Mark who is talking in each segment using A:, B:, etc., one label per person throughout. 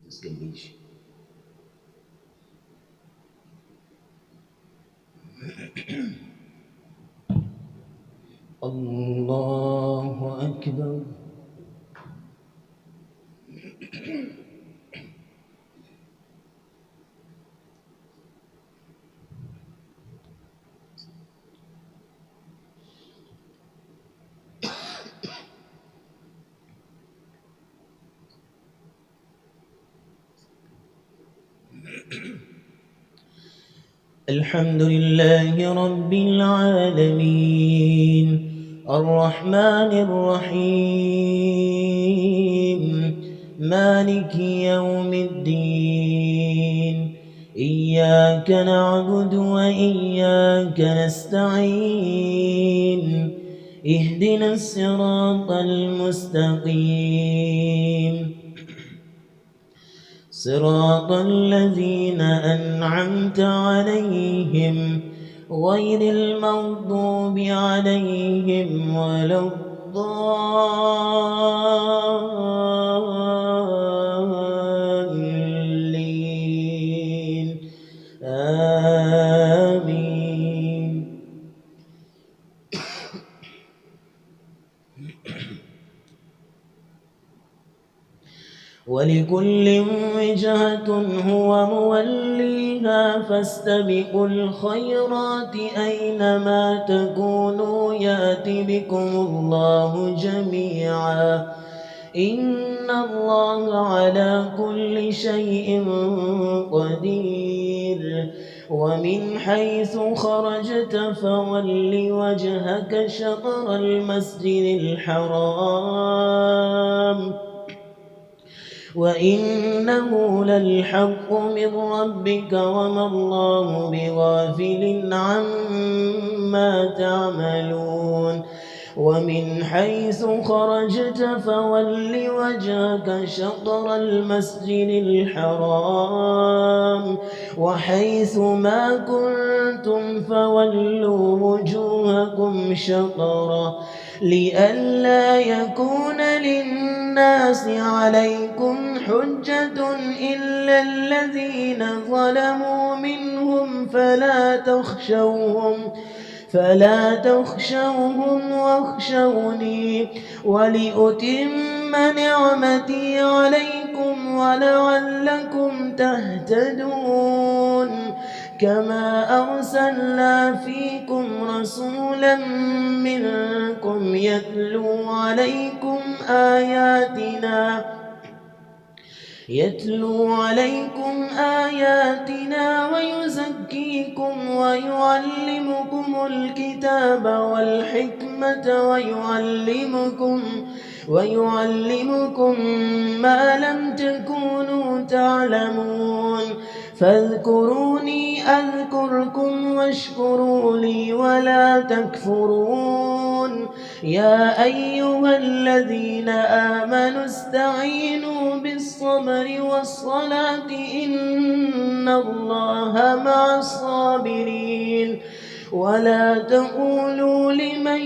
A: Distinguish. الله أكبر. الحمد لله رب العالمين الرحمن الرحيم مالك يوم الدين إياك نعبد وإياك نستعين اهدنا الصراط المستقيم صراط الذين أنعمت عليهم غير المغضوب عليهم ولا الضالين آمين. ولكل وجهة هو موليها فاستبقوا الخيرات أينما تكونوا يأت بكم الله جميعا إن الله على كل شيء قدير. ومن حيث خرجت فول وجهك شطر المسجد الحرام وإنه للحق من ربك وما الله بغافل عما تعملون. ومن حيث خرجت فول وجهك شطر المسجد الحرام وحيث ما كنتم فولوا وجوهكم شطره لئلا يكون للناس عليكم حجة إلا الذين ظلموا منهم فلا تخشوهم واخشوني ولأتم نعمتي عليكم ولعلكم تهتدون. كما أرسلنا فيكم رسولا منكم يتلو عليكم آياتنا ويزكيكم ويعلمكم الكتاب والحكمة ويعلمكم ما لم تكونوا تعلمون. فاذكروني أذكركم واشكروا لي ولا تكفرون. يا أيها الذين آمنوا استعينوا بالصبر والصلاة إن الله مع الصابرين. ولا تقولوا لمن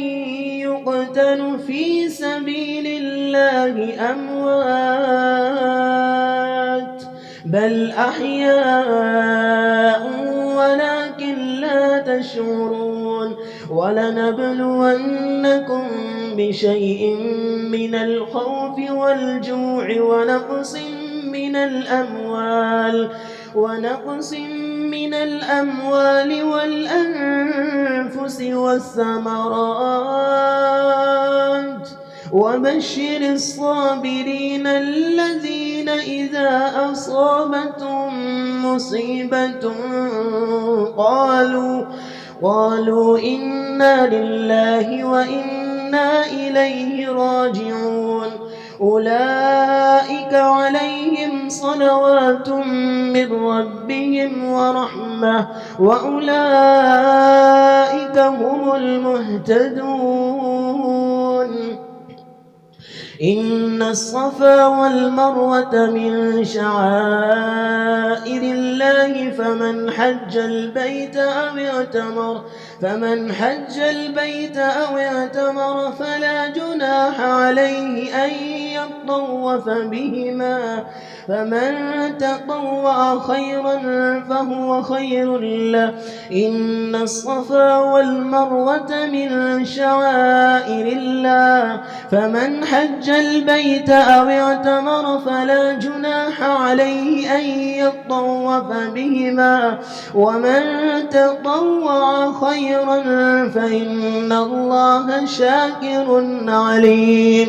A: يقتل في سبيل الله أموات بل أحياء ولكن لا تشعرون. ولنبلونكم بشيء من الخوف والجوع ونقص من الأموال والأنفس والثمرات وبشر الصابرين الذين إذا أصابتهم مصيبة قالوا إنا لله وإنا إليه راجعون. أولئك عليهم صلوات من ربهم ورحمة وأولئك هم المهتدون. إن الصفا والمروة من شعائر الله فمن حج البيت أو اعتمر فلا جناح عليه أن يطوف بهما فمن تطوع خيرا فهو خير له. إن الصفا والمروة من شعائر الله، فمن حج البيت أو اعتمر فلا جناح عليه أن يطوف بهما، ومن تطوع خيرا فإن الله شاكر عليم.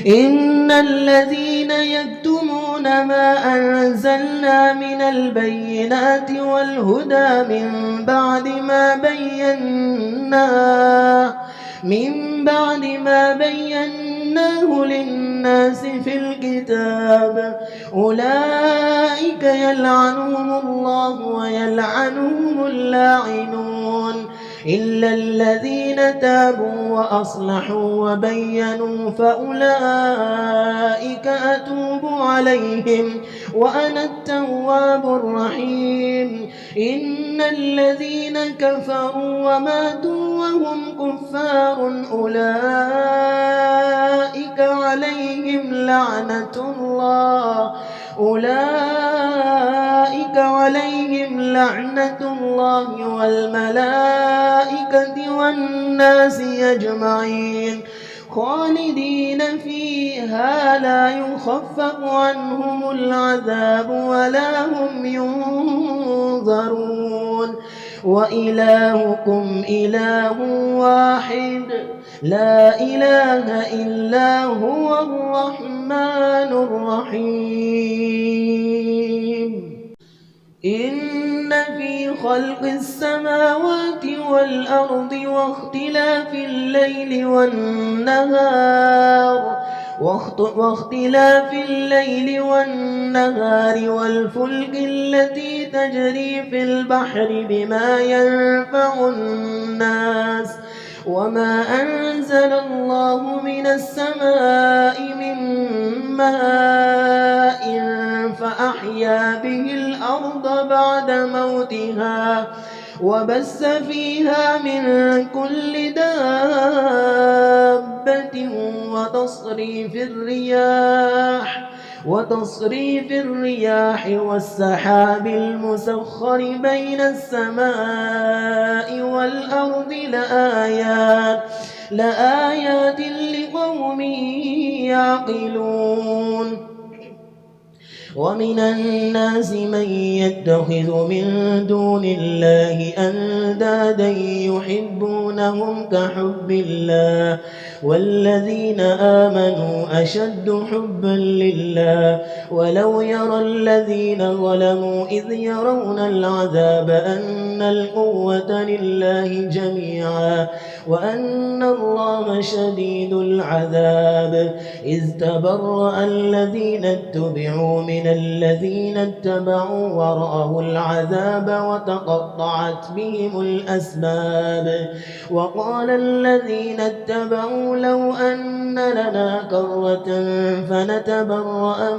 A: إن الذين يكتمون ما أنزلنا من البينات والهدى من بعد ما بيناه للناس في الكتاب أولئك يلعنهم الله ويلعنهم اللاعنون، إلا الذين تابوا وأصلحوا وبينوا فأولئك أتوب عليهم وأنا التواب الرحيم. إن الذين كفروا وماتوا وهم كفار أولئك عليهم لعنة الله والملائكة والناس أجمعين خالدين فيها لا يخفف عنهم العذاب ولا هم ينظرون. وإلهكم إله واحد لا إله إلا هو الرحمن الرحيم. إن في خلق السماوات والأرض واختلاف الليل والنهار والفلك التي تجري في البحر بما ينفع الناس وما أنزل الله من السماء من ماء فأحيا به الأرض بعد موتها وبث فيها من كل دابة وتصريف الرياح والسحاب المسخر بين السماء والأرض لآيات لقوم يعقلون. ومن الناس من يتخذ من دون الله أندادا يحبونهم كحب الله والذين آمنوا أشد حبا لله. ولو يرى الذين ظلموا إذ يرون العذاب أن القوة لله جميعا وأن الله شديد العذاب. إذ تبرأ الذين اتبعوا من الذين اتبعوا ورأوا العذاب وتقطعت بهم الأسباب. وقال الذين اتبعوا لو أن لنا كرة فنتبرأ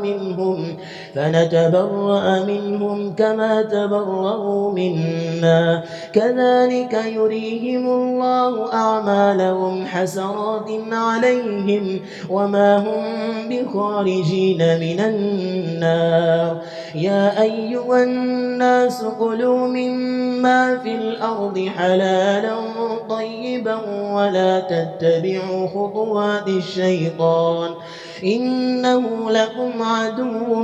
A: منهم كما تبرأوا منا كذلك يريهم الله أعمالهم حسرات عليهم وما هم بخارجين من النار. يا أيها الناس كلوا مما في الأرض حلالا طيبا ولا تتبعوا خطوات الشيطان إنه لكم عدو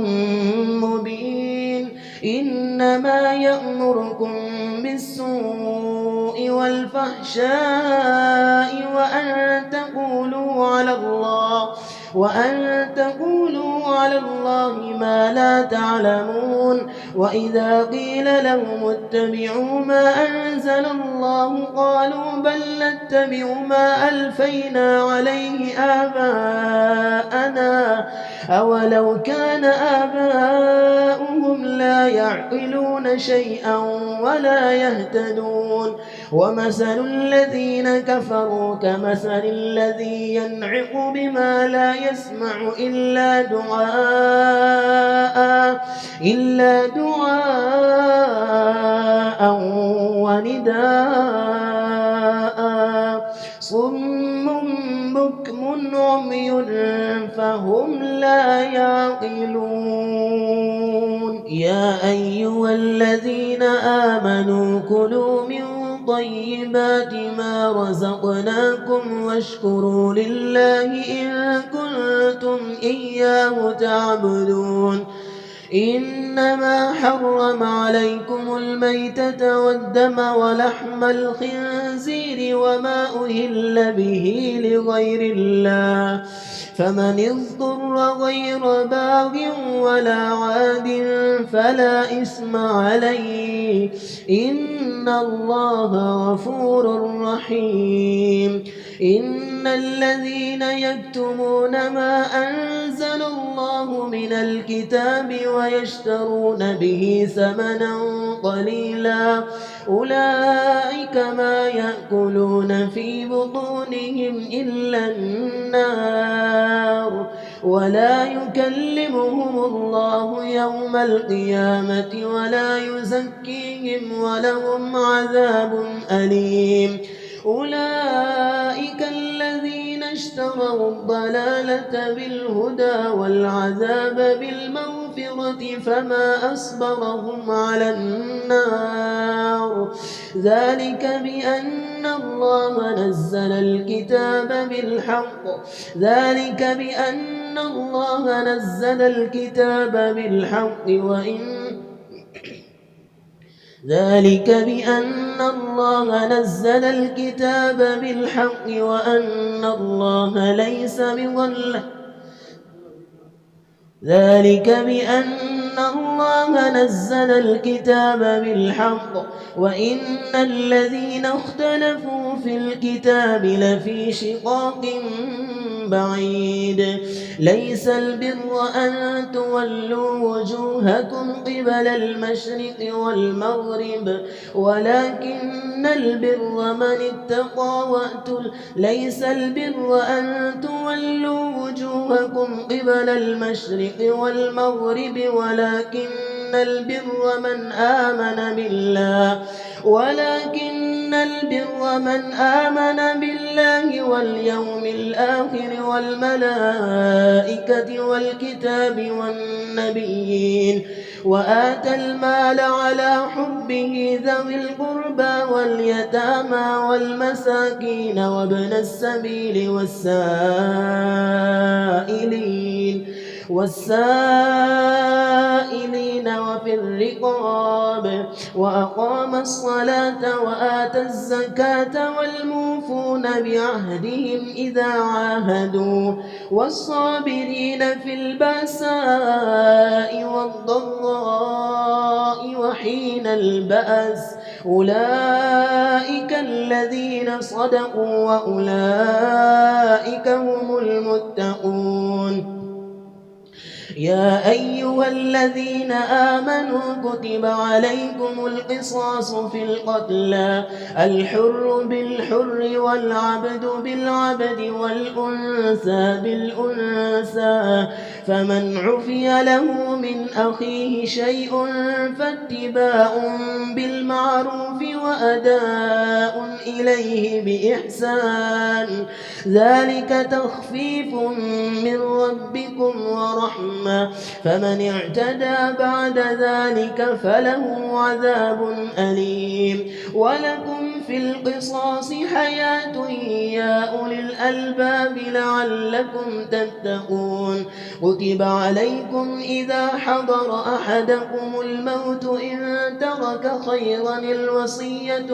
A: مبين. إنما يأمركم بالسوء والفحشاء وأن تقولوا على الله ما لا تعلمون. وإذا قيل لهم اتبعوا ما أنزل الله قالوا بل نتبع ما ألفينا عليه آباءنا أولو كان آباؤهم لا يعقلون شيئا ولا يهتدون. ومثل الذين كفروا كمثل الذي ينعق بما لا يسمع إلا دعاء ونداء صم بكم عمي فهم لا يعقلون. يا أيها الذين آمنوا كلوا من طيبات ما رزقناكم واشكروا لله إن كنتم إياه تعبدون إنما حرم عليكم الميتة والدم ولحم الخنزير وما أهل به لغير الله فمن اضطر غير باغ ولا عاد فلا إثم عليه إن الله غفور رحيم إن الذين يكتمون ما أنزل الله من الكتاب ويشترون به ثمنا قليلا أولئك ما يأكلون في بطونهم إلا النار ولا يكلمهم الله يوم القيامة ولا يزكيهم ولهم عذاب أليم أولئك الذين اشتروا الضلالة بالهدى والعذاب بالمغفرة فما أصبرهم على النار ذلك بأن الله نزل الكتاب بالحق وأن الله ليس بظلام ذلك بأن الله نزل الكتاب بالحق وإن الذين اختلفوا في الكتاب لفي شقاق بعيد ليس البر أن تولوا وجوهكم قبل المشرق والمغرب ولكن البر من اتقى ليس البر أن تولوا وجوهكم قبل المشرق والمغرب ولكن البر من آمن بالله واليوم الآخر والملائكة والكتاب والنبيين وآتى المال على حبه ذوي القربى واليتامى والمساكين وابن السبيل والسائلين وفي الرقاب وأقام الصلاة وآتى الزكاة والموفون بعهدهم إذا عاهدوا والصابرين في البأساء والضراء وحين البأس أولئك الذين صدقوا وأولئك هم المتقون يا أيها الذين آمنوا كتب عليكم القصاص في القتلى الحر بالحر والعبد بالعبد والأنثى بالأنثى فمن عفي له من أخيه شيء فاتباع بالمعروف وأداء إليه بإحسان ذلك تخفيف من ربكم ورحمة فمن اعتدى بعد ذلك فله عذاب أليم ولكم في القصاص حياة يا أولي الألباب لعلكم تتقون كتب عليكم إذا حضر أحدكم الموت إن ترك خيرا الوصية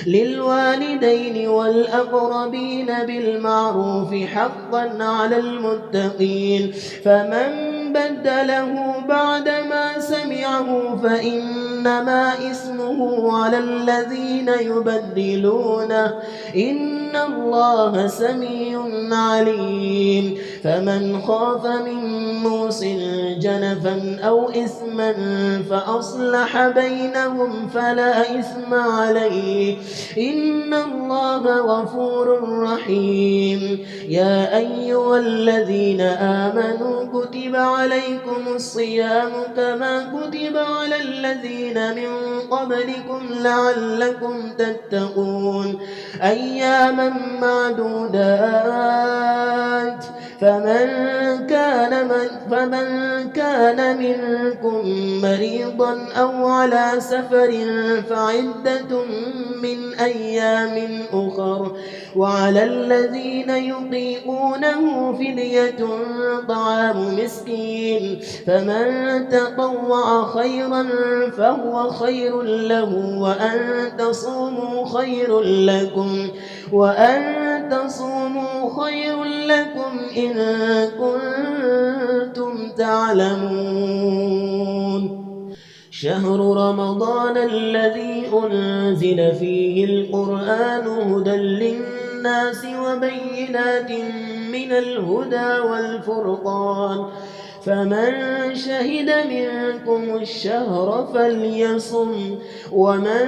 A: للوالدين والأقربين بالمعروف حقا على المتقين فمن بدله بعدما سمعه فإنما إثمه على الذين يبدلونه إن الله سميع عليم فمن خاف من موص جنفا أو إثما فأصلح بينهم فلا إثم عليه إن الله غفور رحيم يا أيها الذين آمنوا كتب عليكم الصيام كما كتب على الذين من قبلكم لعلكم تتقون أياما معدودات فمن كان منكم مريضا أو على سفر فعدة من أيام أخر وعلى الذين يطيقونه فدية طعام مسكين فمن تطوع خيرا فهو خير له وأن تصوموا خير لكم إن كنتم تعلمون. شهر رمضان الذي أنزل فيه القرآن هدى للناس وبينات من الهدى والفرقان فمن شهد منكم الشهر فليصم ومن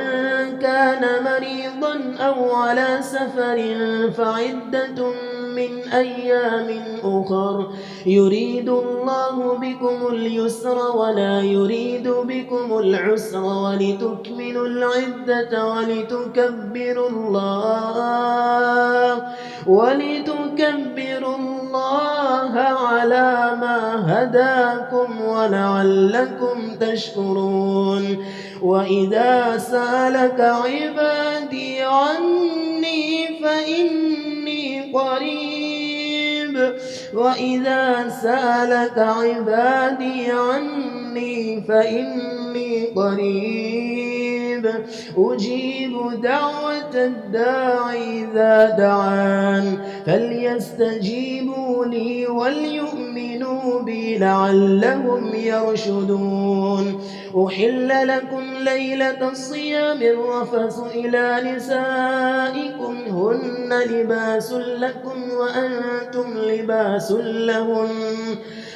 A: كان مريضا أو على سفر فعدة من أيام أخر يريد الله بكم اليسر ولا يريد بكم العسر ولتكملوا العدة ولتكبروا الله على ما هداكم ولعلكم تشكرون. وإذا سألك عبادي عني فإني قريب أجيب دعوة الداع إذا دعان فليستجيبوا لي وليؤمنوا بي لعلهم يرشدون. أحل لكم ليلة الصيام الرفث إلى نسائكم هن لباس لكم وأنتم لباس لهن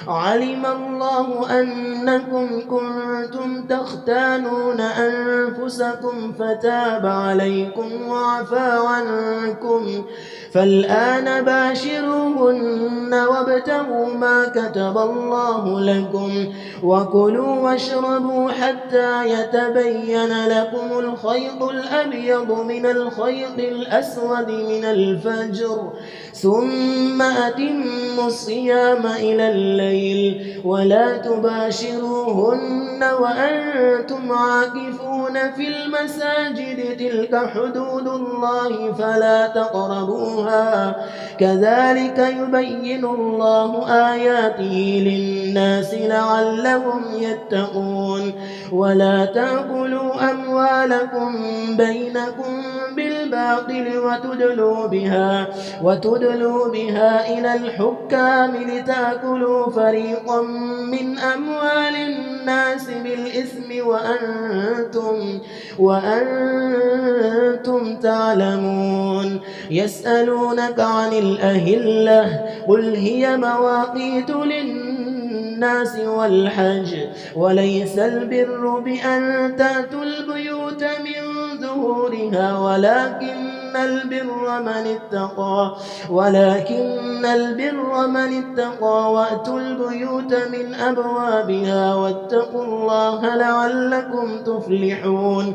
A: علم الله أنكم كنتم تختانون أنفسكم فتاب عليكم وعفى عنكم فالآن باشروهن وابتغوا ما كتب الله لكم وكلوا واشربوا حتى يتبين لكم الخيط الأبيض من الخيط الأسود من الفجر ثم أتموا الصيام إلى الليل ولا تباشروهن وأنتم عاكفون في المساجد تلك حدود الله فلا تقربوها كذلك يبين الله آياته للناس لعلهم يتقون. ولا تأكلوا أموالكم بينكم بالباطل وتدلوا بها إلى الحكام لتأكلوا فريقا من أموال الناس بالإثم وأنتم تعلمون. يسألونك عن الأهلة قل هي مواقيت للناس والحج وليس البر بأن تأتوا البيوت من ظهورها ولكن البر من اتقى وأتوا البيوت من أبوابها واتقوا الله لعلكم تفلحون.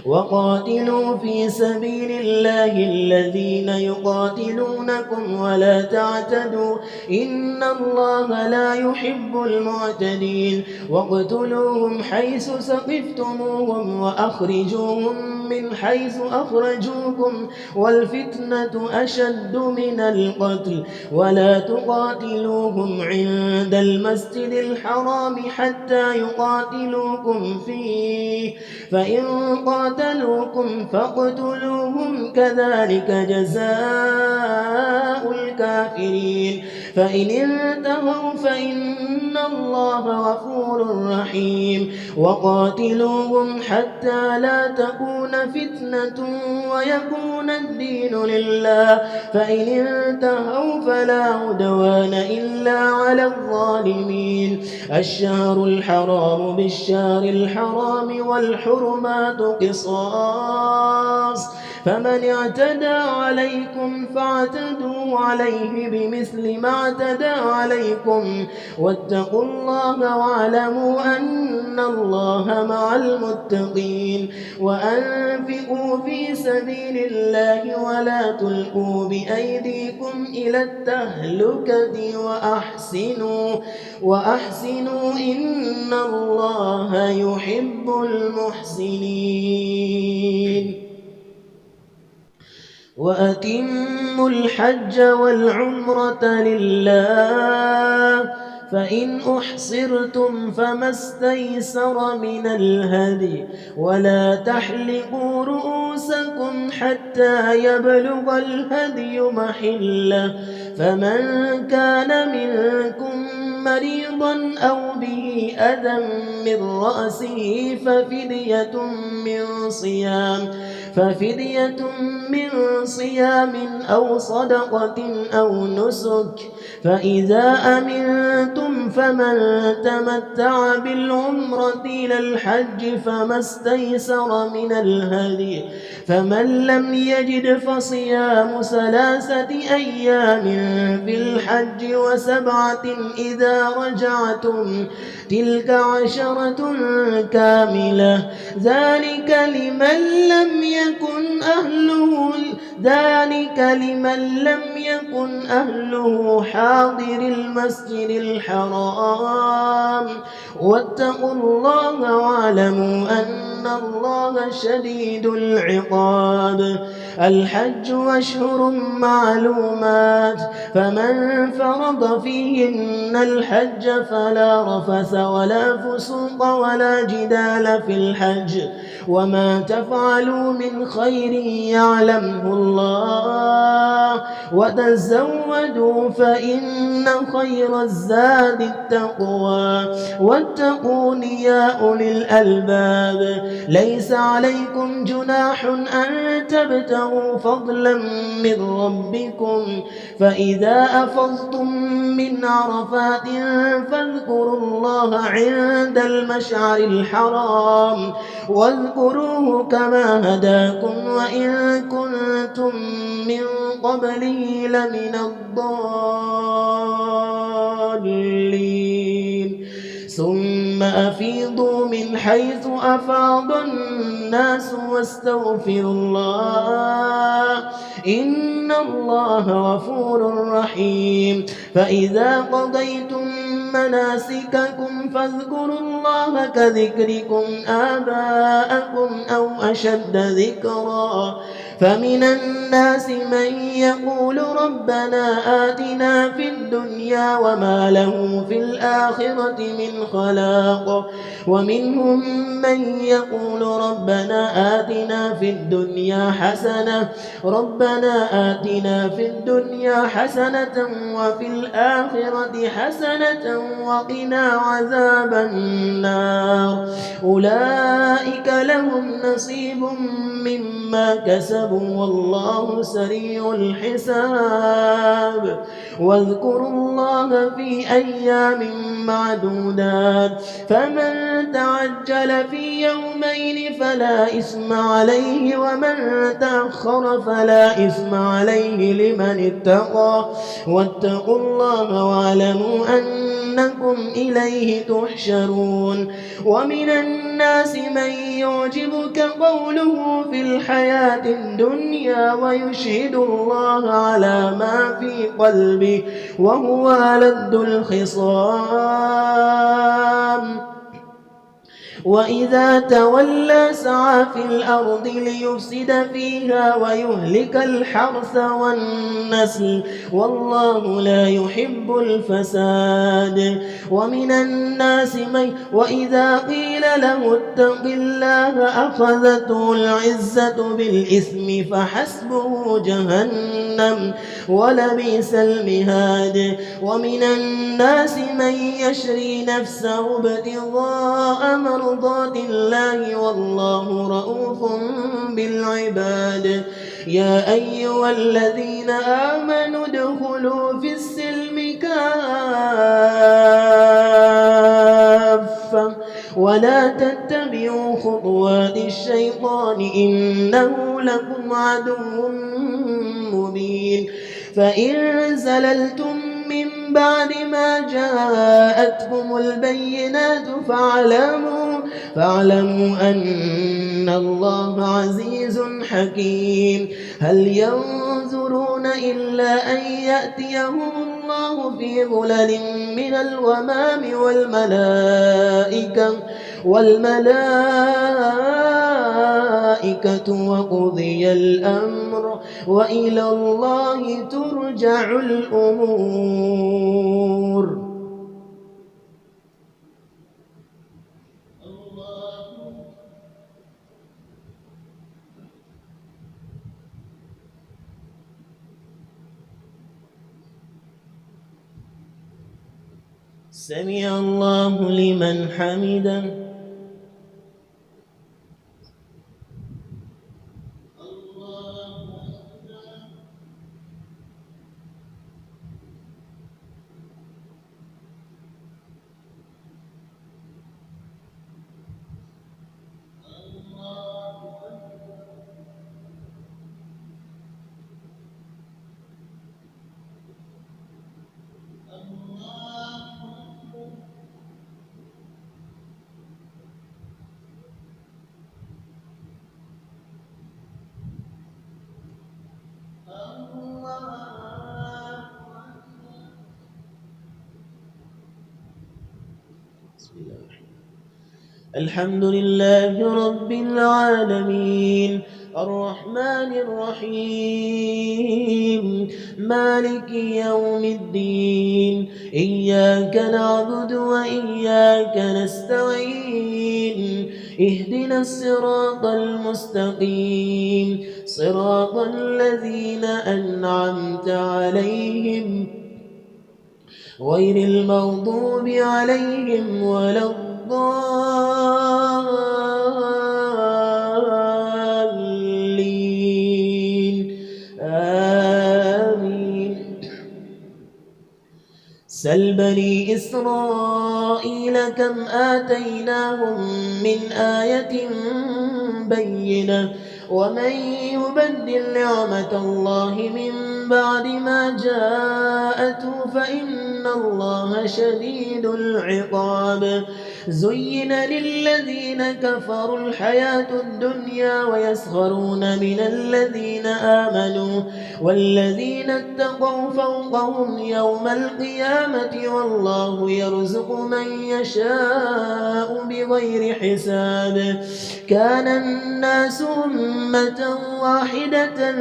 A: وقاتلوا في سبيل الله الذين يقاتلونكم ولا تعتدوا إن الله لا يحب المعتدين. واقتلوهم حيث ثقفتموهم وأخرجوهم من حيث أخرجوكم والفتنة أشد من القتل ولا تقاتلوهم عند المسجد الحرام حتى يقاتلوكم فيه فإن قاتلوكم فاقتلوهم كذلك جزاء الكافرين. فإن انتهوا فإن الله غفور رحيم. وقاتلوهم حتى لا تكون فتنة ويكون الدين لله فإن انتهوا فلا عدوان إلا على الظالمين. الشهر الحرام بالشهر الحرام والحرمات قصاص فمن اعتدى عليكم فاعتدوا فاعتدوا عليه بمثل ما اعتدى عليكم واتقوا الله واعلموا أن الله مع المتقين وأنفقوا في سبيل الله ولا تلقوا بأيديكم إلى التهلكة وأحسنوا إن الله يحب المحسنين وأتموا الحج والعمرة لله فإن أحصرتم فما استيسر من الهدي ولا تحلقوا رؤوسكم حتى يبلغ الهدي محله فمن كان منكم مريضا أو به أذى من رأسه ففدية من صيام أو صدقة أو نسك فإذا أمنتم فمن تمتع بالعمرة إلى الحج فما استيسر من الهدي فمن لم يجد فصيام 3 أيام في الحج و7 إذا رجعتم تلك 10 كاملة ذلك لمن لم يكن أهله حاضر المسجد الحرام واتقوا الله واعلموا أن الله شديد العقاب الحج أشهر معلومات فمن فرض فيهن الحج فلا رفث ولا فسوق ولا جدال في الحج وما تفعلوا من خير يعلمه الله وتزودوا فإن خير الزاد التقوى واتقون يا أولي الألباب ليس عليكم جناح أن تبتغوا فضلا من ربكم فإذا أفضتم من عرفات فاذكروا الله عند المشعر الحرام واذكروه كما هداكم وإن كنتم من قبله لمن الضالين ثم أفيضوا من حيث أفاض الناس واستغفروا الله إن الله غفور رحيم فإذا قضيتم مناسككم فاذكروا الله كذكركم آباءكم أو أشد ذكرا فمن الناس من يقول ربنا آتنا في الدنيا وما له في الآخرة من خلاق ومنهم من يقول ربنا آتنا في الدنيا حسنة وفي الآخرة حسنة وقنا عذاب النار أولئك لهم نصيب مما كسبوا والله سريع الحساب واذكروا الله في أيام معدودات فمن تعجل في يومين فلا إثم عليه ومن تأخر فلا إثم عليه لمن اتقى واتقوا الله واعلموا أنكم إليه تحشرون ومن الناس من يعجبك قوله في الحياة الدنيا ويشهد الله على ما في قلبه وهو ألد الخصام وإذا تولى سعى في الأرض ليفسد فيها ويهلك الحرث والنسل والله لا يحب الفساد ومن الناس من وإذا قيل له اتق الله أخذته العزة بالإثم فحسبه جهنم ولبئس المهاد ومن الناس من يشري نفسه ابتغاء مرضات الله والله رؤوف بالعباد يا أيها الذين آمنوا ادخلوا في السلم كافة ولا تتبعوا خطوات الشيطان إنه لكم عدو مبين فإن زللتم من بعد ما جاءتكم البينات فاعلموا أن الله عزيز حكيم. هل ينظرون إلا أن يأتيهم الله في ظلل من الغمام والملائكة وقضي الأمر وإلى الله ترجع الأمور. سمع الله لمن حمده. الحمد لله رب العالمين الرحمن الرحيم مالك يوم الدين إياك نعبد وإياك نستعين اهدنا الصراط المستقيم صراط الذين أنعمت عليهم غير المغضوب عليهم ولا الضالين آمين. سل بني إسرائيل كم آتيناهم من آية بينة ومن يبدل نعمة الله من بعد ما جاءته فإن الله شديد العقاب. زين للذين كفروا الحياة الدنيا ويسخرون من الذين آمنوا والذين اتقوا فوقهم يوم القيامة والله يرزق من يشاء بغير حساب. كان الناس أمة واحدة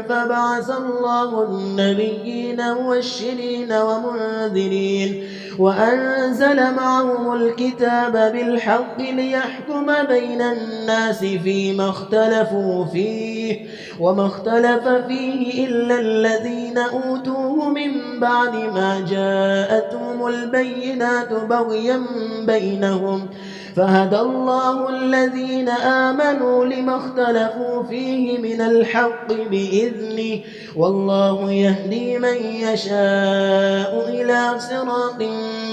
A: فبعث الله النبيين مبشرين ومنذرين وأنزل معهم الكتاب بالحق ليحكم بين الناس فيما اختلفوا فيه وما اختلف فيه إلا الذين أوتوه من بعد ما جاءتهم البينات بغيا بينهم فهدى الله الذين آمنوا لما اختلفوا فيه من الحق بإذنه والله يهدي من يشاء إلى صراط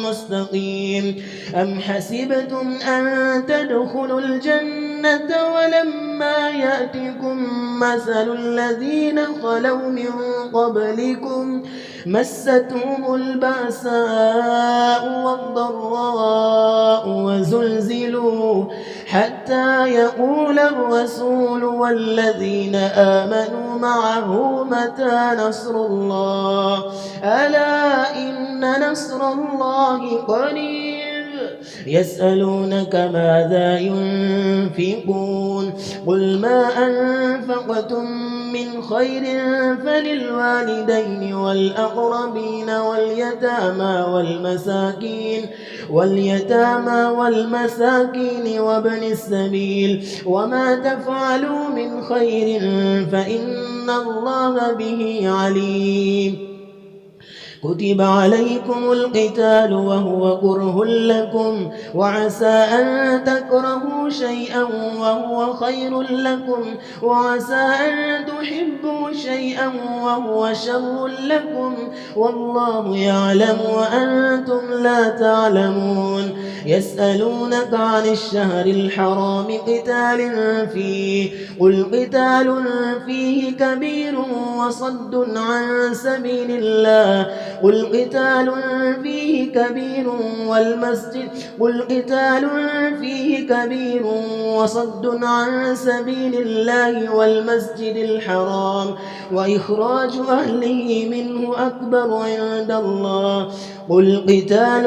A: مستقيم. أم حسبتم أن تدخلوا الجنة ولما يأتكم مثل الذين خلوا من قبلكم مستهم البأساء والضراء وزلزلوا حتى يقول الرسول والذين آمنوا معه متى نصر الله ألا إن نصر الله قريب. يسألونك ماذا ينفقون قل ما أنفقتم من خير فللوالدين والأقربين واليتامى والمساكين وابن السبيل وما تفعلوا من خير فإن الله به عليم. كتب عليكم القتال وهو كره لكم وعسى أن تكرهوا شيئا وهو خير لكم وعسى أن تحبوا شيئا وهو شر لكم والله يعلم وأنتم لا تعلمون. يسألونك عن الشهر الحرام قتال فيه قل قتال فيه كبير وصد عن سبيل الله قل قتال فيه كبير وصد عن سبيل الله والمسجد الحرام وإخراج أهله منه أكبر عند الله قل قتال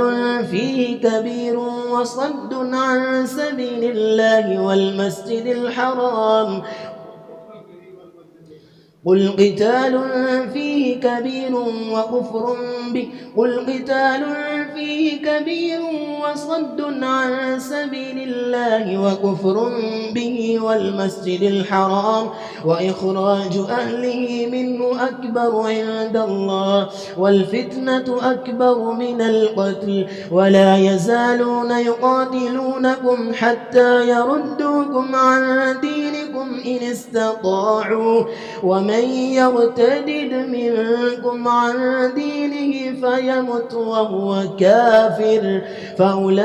A: فيه كبير وصد عن سبيل الله والمسجد الحرام قل قتال فيه كبير وصد عن سبيل الله وكفر به والمسجد الحرام وإخراج أهله منه أكبر عند الله والفتنة أكبر من القتل ولا يزالون يقاتلونكم حتى يردوكم عن دينكم إن استطاعوا ومن يرتد منكم عن دينه فيمت وهو كافر فأولئك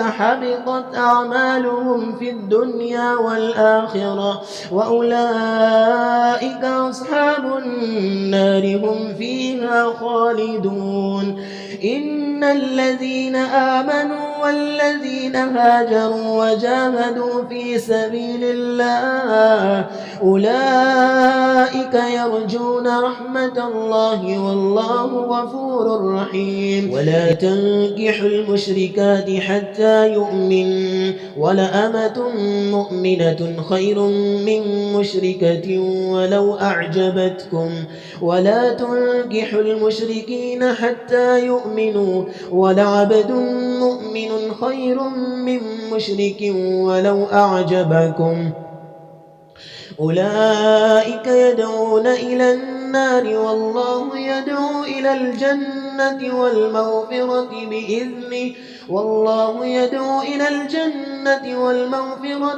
A: حبطت أعمالهم في الدنيا والآخرة وأولئك أصحاب النار هم فيها خالدون إن الذين آمنوا والذين هاجروا وجاهدوا في سبيل الله أولئك يرجون رحمة الله والله غفور رحيم ولا تنكحوا المشركات حتى يؤمن ولأمة مؤمنة خير من مشركة ولو أعجبتكم ولا تنكحوا المشركين حتى يؤمنوا ولعبد مؤمن خير من مشرك ولو أعجبكم أولئك يدعون إلى النار والله يدعو إلى الجنة والمغفرة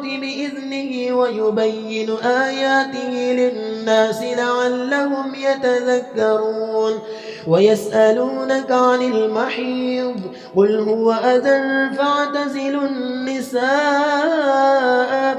A: بإذنه ويبين آياته للناس لعلهم يتذكرون ويسألونك عن المحيض قل هو أذى فاعتزلوا النساء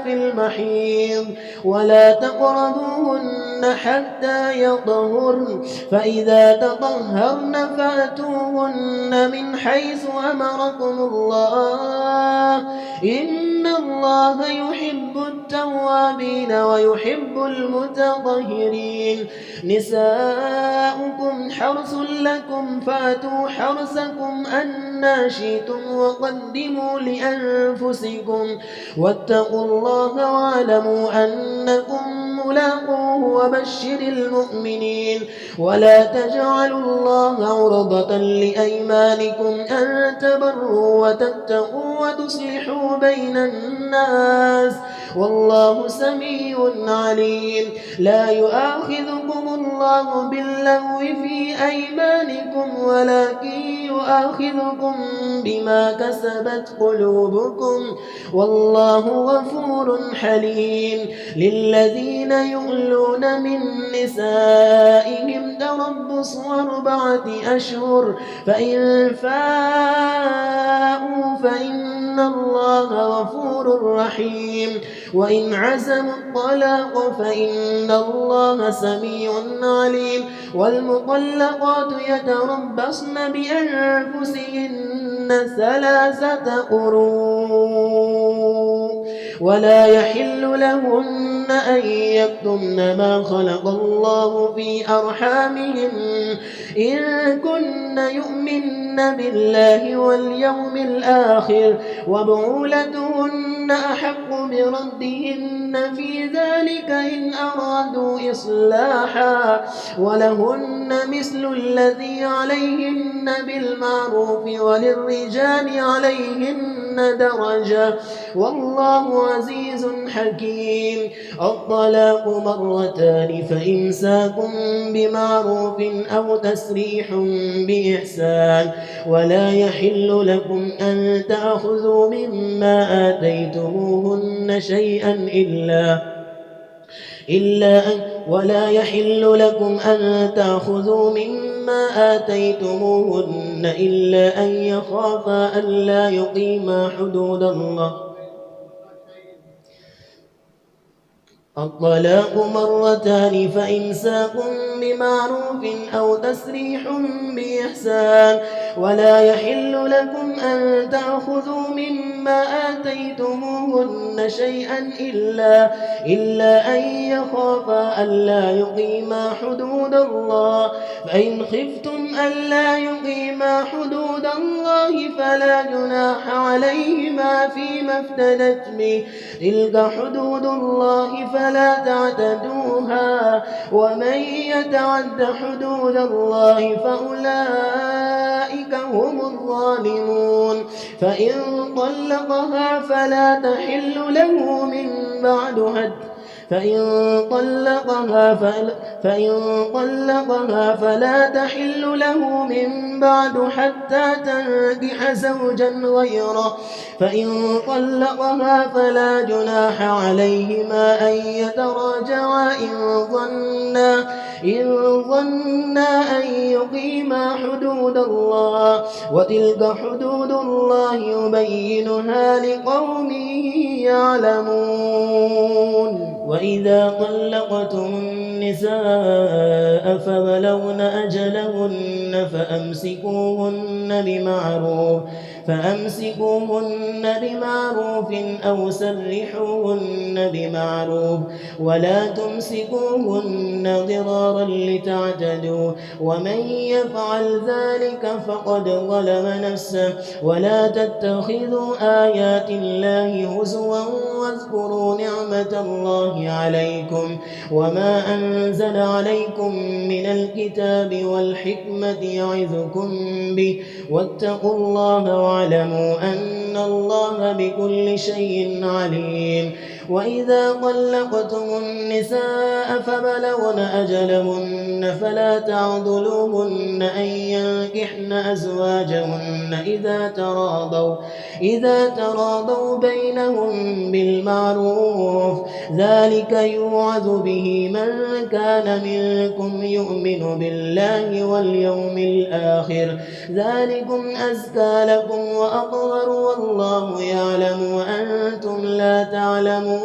A: في المحيض ولا تقربوهن حتى يطهرن فإذا تطهرن فأتوهن من حيث أمركم الله إن الله يحب التوابين ويحب المتطهرين نساؤكم حرث لكم فأتوا حرثكم أنى شئتم وقدموا لأنفسكم واتقوا الله واعلموا أنكم ملاقوه وبشر المؤمنين ولا تجعلوا الله عرضة لأيمانكم أن تبروا وتتقوا وتصلحوا بين الناس والله سميع عليم لا يؤاخذكم الله باللغو في أيمانكم ولكن يؤاخذكم بما كسبت قلوبكم والله غفور حليم للذين يؤلون من نسائهم تربص 4 أشهر فإن فاءوا فإن الله غفور رحيم وإن عزموا الطلاق فإن الله سميع عليم والمطلقات يتربصن بأنفسهن 3 قروء ولا يحل لهن أن يكتمن ما خلق الله في أرحامهن إن كن يؤمن بالله واليوم الآخر وبعولتهن أحق بردهن في ذلك إن أرادوا إصلاحا ولهن مثل الذي عليهن بالمعروف وللرجال عليهن درجة والله عزيز حكيم الطلاق 2 فإمساكم بمعروف أو تسريح بإحسان ولا يحل لكم أن تأخذوا مما آتيتموهن شيئا ولا يحل لكم أن تأخذوا مما مما آتيتموهن إلا أن يخافا ألا يقيما حدود الله. الطلاق مرتان فإمساك بمعروف أو تسريح بإحسان ولا يحل لكم أن تأخذوا مما آتيتموهن شيئا إلا أن يخافا ألا يقيما حدود الله فإن خفتم ألا يقيما حدود الله فلا جناح عليهما فيما افتدت به تلك حدود الله فلا تعتدوها ومن يتعد حدود الله فأولئك هم الظالمون. فإن طلقها فلا تحل له من بعد فإن طلقها فلا تحل له من بعد حتى تنكح زوجا غيره فإن طلقها فلا جناح عليهما أن يتراجعا إن ظنا أن يقيما حدود الله وتلك حدود الله يبينها لقوم يعلمون. وإذا طلقتم النساء فبلغن أجلهن فأمسكوهن بمعروف أو سرحوهن بمعروف ولا تمسكوهن ضرارا لتعتدوا ومن يفعل ذلك فقد ظلم نفسه. ولا تتخذوا آيات الله هزوا واذكروا نعمة الله عليكم وما أنزل عليكم من الكتاب والحكمة يعظكم به واتقوا الله واعلموا أن الله بكل شيء عليم. وإذا طلقتم النساء فبلغن أجلهن فلا تعضلوهن أن ينكحن أزواجهن إذا تراضوا بينهم بالمعروف ذلك يوعظ به من كان منكم يؤمن بالله واليوم الآخر ذلكم أزكى لكم وأطهر والله يعلم وأنتم لا تعلمون.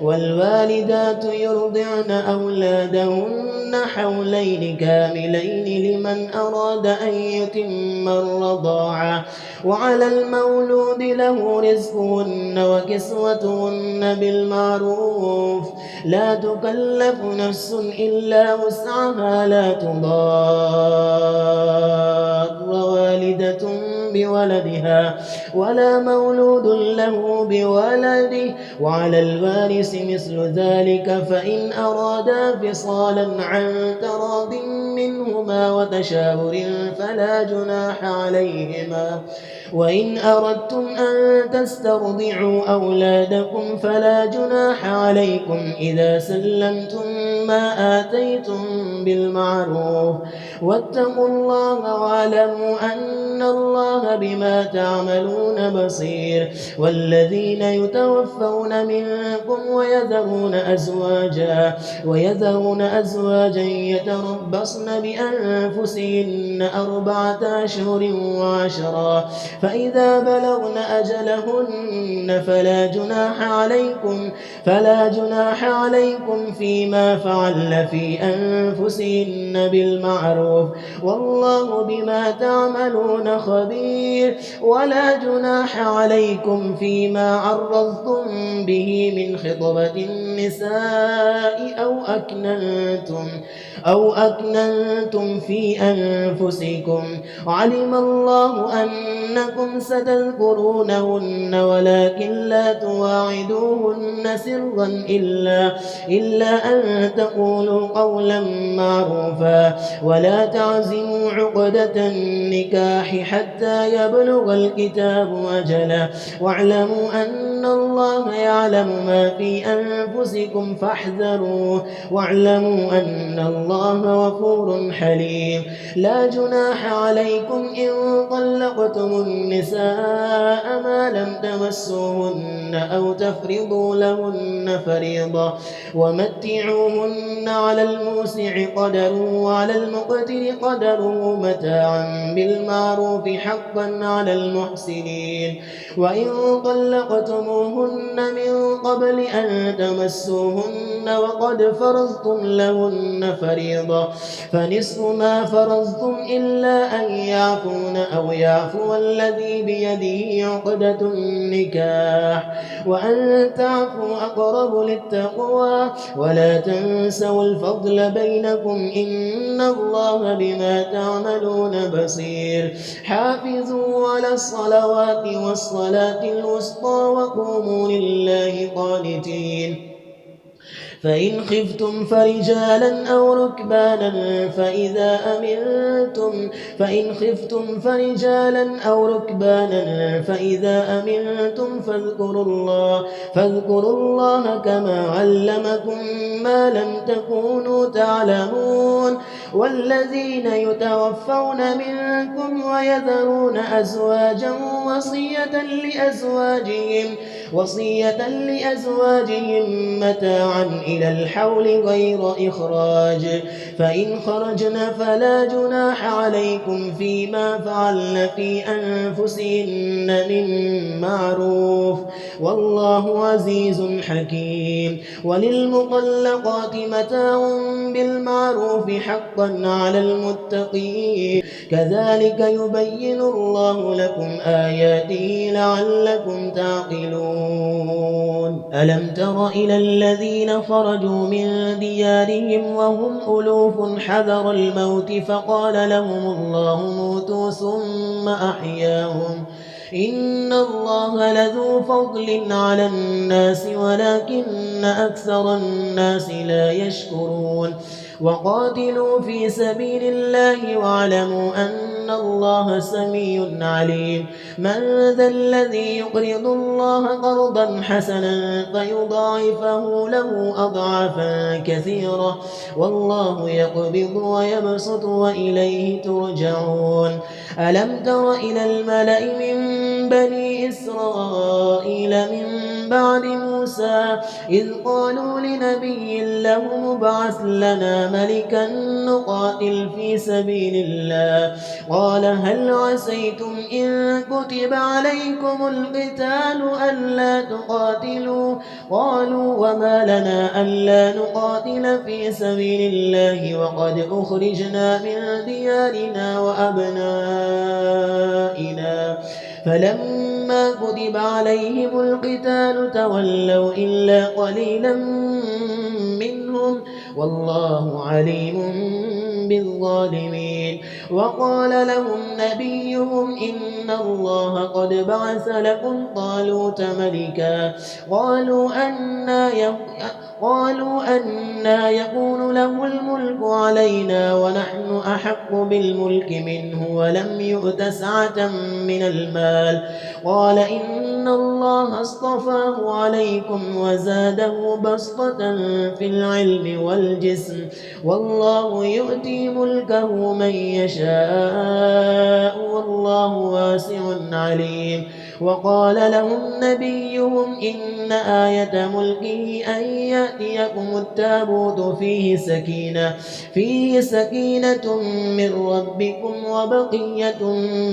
A: والوالدات يرضعن أولادهن حولين كاملين لمن أراد أن يتم الرضاعة وعلى المولود له رزقهن وكسوتهن بالمعروف لا تكلف نفس إلا وسعها لا تضار والدة بولدها ولا مولود له بولده وعلى الوارث مثل ذلك فإن أرادا فصالا عن تراض منهما وتشاور فلا جناح عليهما. وإن أردتم أن تسترضعوا أولادكم فلا جناح عليكم إذا سلمتم ما آتيتم بالمعروف واتقوا الله واعلموا أن الله بما تعملون بصير. والذين يتوفون منكم ويذرون أزواجا يتربصن بأنفسهن 4 أشهر وعشرا فإذا بلغن أجلهن فلا جناح عليكم فيما فعلن في أنفسهن بالمعروف والله بما تعملون خبير. ولا جناح عليكم فيما عرضتم به من خطبة النساء أو أكننتم في أنفسكم علم الله أنكم ستذكرونهن ولكن لا تواعدوهن سرا إلا أن تقولوا قولا معروفا ولا تعزموا عقدة النكاح حتى يبلغ الكتاب أجله واعلموا أن الله يعلم ما في أنفسكم أنفسكم فاحذروه واعلموا أن الله غفور حليم. لا جناح عليكم إن طلقتم النساء ما لم تمسوهن أو تفرضوا لهن فريضة ومتعوهن على الموسع قدره وعلى المقتر قدره متاعا بالمعروف حقا على المحسنين. وإن طلقتموهن من قبل أن تمسوهن وقد فرضتم لهن فريضة فنصف ما فرضتم إلا أن يعفون أو يعفو الذي بيده عقدة النكاح وأن تعفوا أقرب للتقوى ولا تنسوا الفضل بينكم إن الله بما تعملون بصير. حافظوا على الصلوات والصلاة الوسطى وقوموا لله قانتين. فإن خفتم فرجالا أو ركبانا فإذا أمنتم فاذكروا الله كما علمكم ما لم تكونوا تعلمون. والذين يتوفون منكم ويذرون أزواجا وصية لأزواجهم متاعا إلى الحول غير إخراج فإن خرجن فلا جناح عليكم فيما فعلن في أنفسهن من معروف والله عزيز حكيم. وللمطلقات متاع بالمعروف حقا على المتقين كذلك يبين الله لكم آياته لعلكم تعقلون. ألم تر إلى الذين خرجوا من ديارهم وهم ألوف حذر الموت فقال لهم الله موتوا ثم أحياهم إن الله لذو فضل على الناس ولكن أكثر الناس لا يشكرون. وقاتلوا في سبيل الله واعلموا أن الله سميع عليم. من ذا الذي يقرض الله قرضا حسنا فيضاعفه له أضعافا كثيرة والله يقبض ويبسط وإليه ترجعون. ألم تر إلى الملأ من بني إسرائيل من بعد موسى إذ قالوا لنبي له مبعث لنا ملكا نقاتل في سبيل الله قال هل عسيتم إن كتب عليكم القتال ألا تقاتلوا قالوا وما لنا ألا نقاتل في سبيل الله وقد أخرجنا من ديارنا وأبنائنا فلما كتب عليهم القتال تولوا إلا قليلا منهم والله عليم بالظالمين. وقال لهم نبيهم إن الله قد بعث لكم طالوت ملكا قالوا أنا يكون له الملك علينا ونحن أحق بالملك منه ولم يؤت سعة من المال قال إن الله اصطفاه عليكم وزاده بسطة في العلم والجسم والله يؤتي ملكه من يشاء والله واسع عليم. وقال لهم نبيهم إن آية ملكه أن يأتيكم التابوت فيه سكينة من ربكم وبقية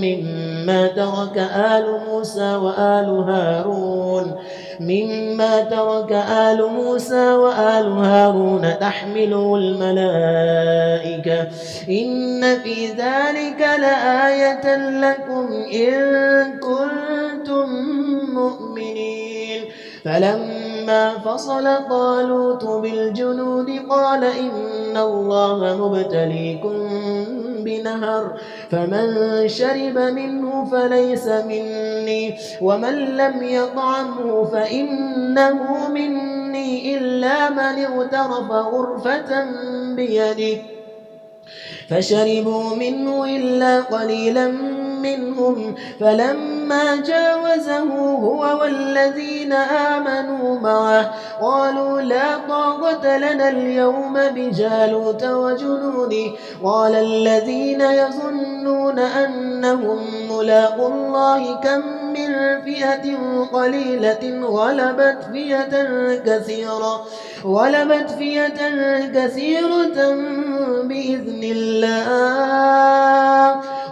A: مما ترك آل موسى وآل هارون تحمله الملائكة إن في ذلك لآية لكم إن كنتم مؤمنين. فلما فصل طالوت بالجنود قال إن الله مبتليكم بنهر فمن شرب منه فليس مني ومن لم يطعمه فإنه مني إلا من اغترف غرفة بيده فشربوا منه إلا قليلا منهم فلما فلما جاوزه هو والذين آمنوا معه قالوا لا طاقة لنا اليوم بجالوت وجنوده قال الذين يظنون أنهم ملاقو الله كم من فئة قليلة غلبت فئة كثيرة بإذن الله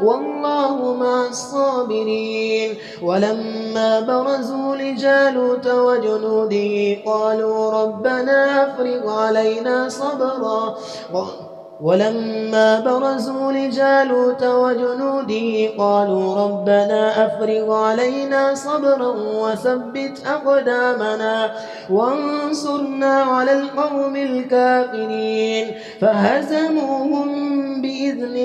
A: والله مع الصابرين ولما برزوا لجالوت وجنوده قالوا ربنا أفرغ علينا صبرا وثبت أقدامنا وانصرنا على القوم الكافرين فهزموهم بإذن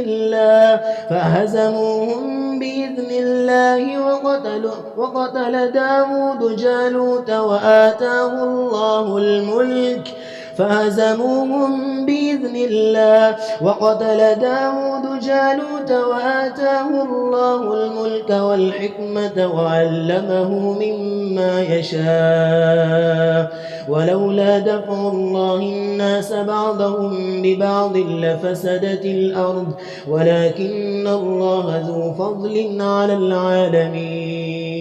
A: الله وقتل داود جالوت وآتاه الله الملك والحكمة وعلمه مما يشاء ولولا دفع الله الناس بعضهم ببعض لفسدت الأرض ولكن الله ذو فضل على العالمين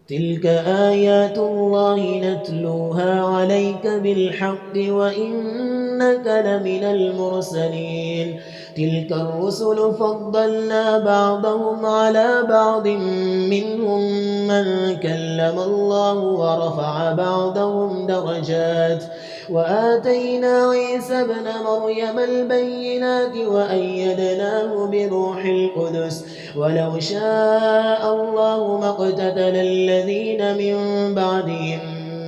A: تلك آيات الله نتلوها عليك بالحق وإنك لمن المرسلين تلك الرسل فضلنا بعضهم على بعض منهم من كلم الله ورفع بعضهم درجات وآتينا عيسى ابن مريم البينات وأيدناه بروح القدس ولو شاء الله ما اقتتل الذين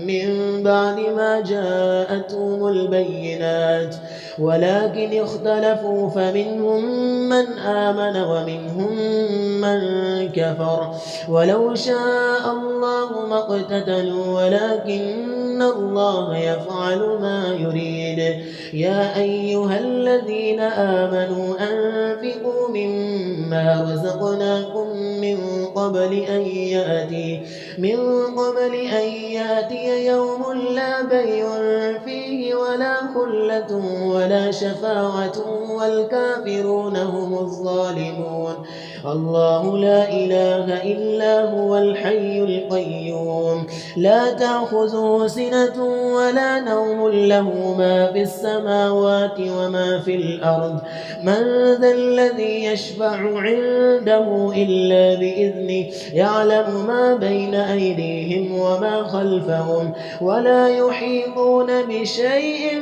A: من بعد ما جاءتهم البينات ولكن اختلفوا فمنهم من آمن ومنهم من كفر ولو شاء الله ما اقتتلوا ولكن الله يفعل ما يريد يا أيها الذين آمنوا أنفقوا مما رزقناكم من قبل أن يأتي يوم لا بيع فيه ولا خلة ولا شفاعة والكافرون هم الظالمون الله لا إله إلا هو الحي القيوم لا تأخذه سنة ولا نوم له ما في السماوات وما في الأرض من ذا الذي يشفع عنده إلا بإذنه يعلم ما بين أيديهم وما خلفهم ولا يحيطون بشيء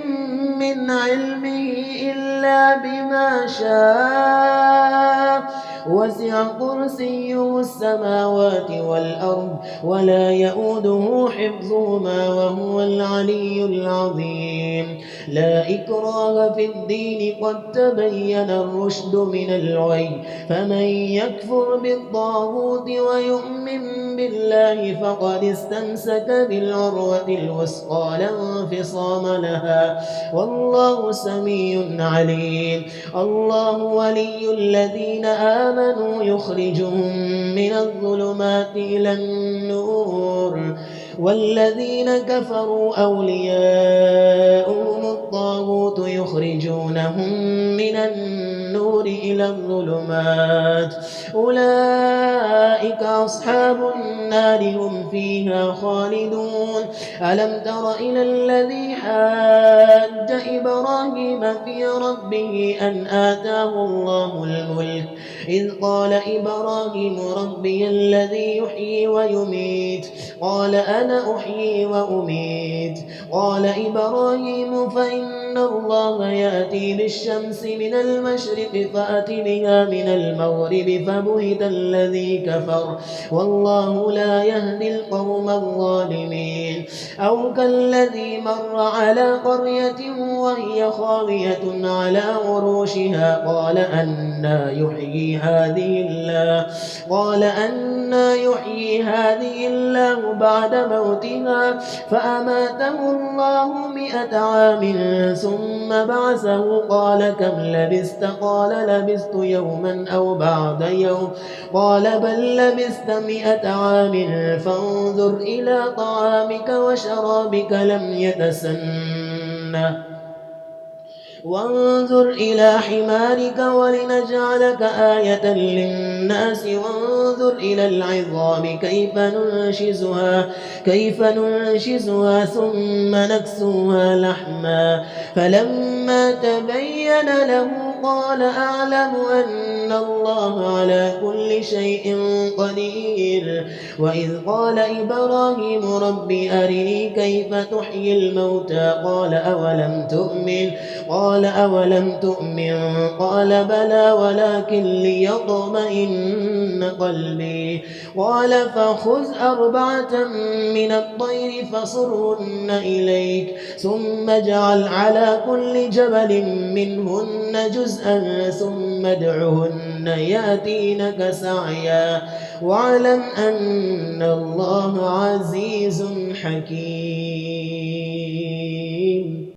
A: من علمه إلا بما شاء وسع كرسيه السماوات والأرض ولا يؤوده حفظهما وهو العلي العظيم لا إكراه في الدين قد تبين الرشد من الغي فمن يكفر بالطاغوت ويؤمن بالله فقد استمسك بالعروة الوثقى لا انفصام لها والله سميع عليم الله ولي الذين آمنوا يخرجهم من الظلمات إلى النور والذين كفروا أولياؤهم الطاغوت يخرجونهم من النور إلى الظلمات أولئك أصحاب النار هم فيها خالدون ألم تر إلى الذي حاج إبراهيم في ربه أن آتاه الله الملك إذ قال إبراهيم ربي الذي يحيي ويميت قال أنا أحيي وأميت قال إبراهيم فإن الله يأتي بالشمس من المشرق فأت بها من المغرب فبهت الذي كفر والله لا يهدي القوم الظالمين أو كالذي مر على قرية وهي خاوية على عروشها قال أنى يحيي هذه الله أنى يحيي هذه الله بعد موتها فأماته الله 100 عام ثم بعثه قال كم لبثت قال لبثت يوما أو بعد يوم قال بل لبثت 100 عام فانظر إلى طعامك وشرابك لم يتسنه وانظر إلى حمارك ولنجعلك آية للناس وانظر إلى العظام كيف ننشزها ثم نكسوها لحما فلما تبين له قال أعلم أن الله على كل شيء قدير وإذ قال إبراهيم رب أرني كيف تحيي الموتى قال أولم تؤمن قال بلى ولكن ليطمئن قلبي قال فخذ 4 من الطير فصرهن إليك ثم اجعل على كل جبل منهن جزءا ثم ادعهن يأتينك سعيا واعلم أن الله عزيز حكيم.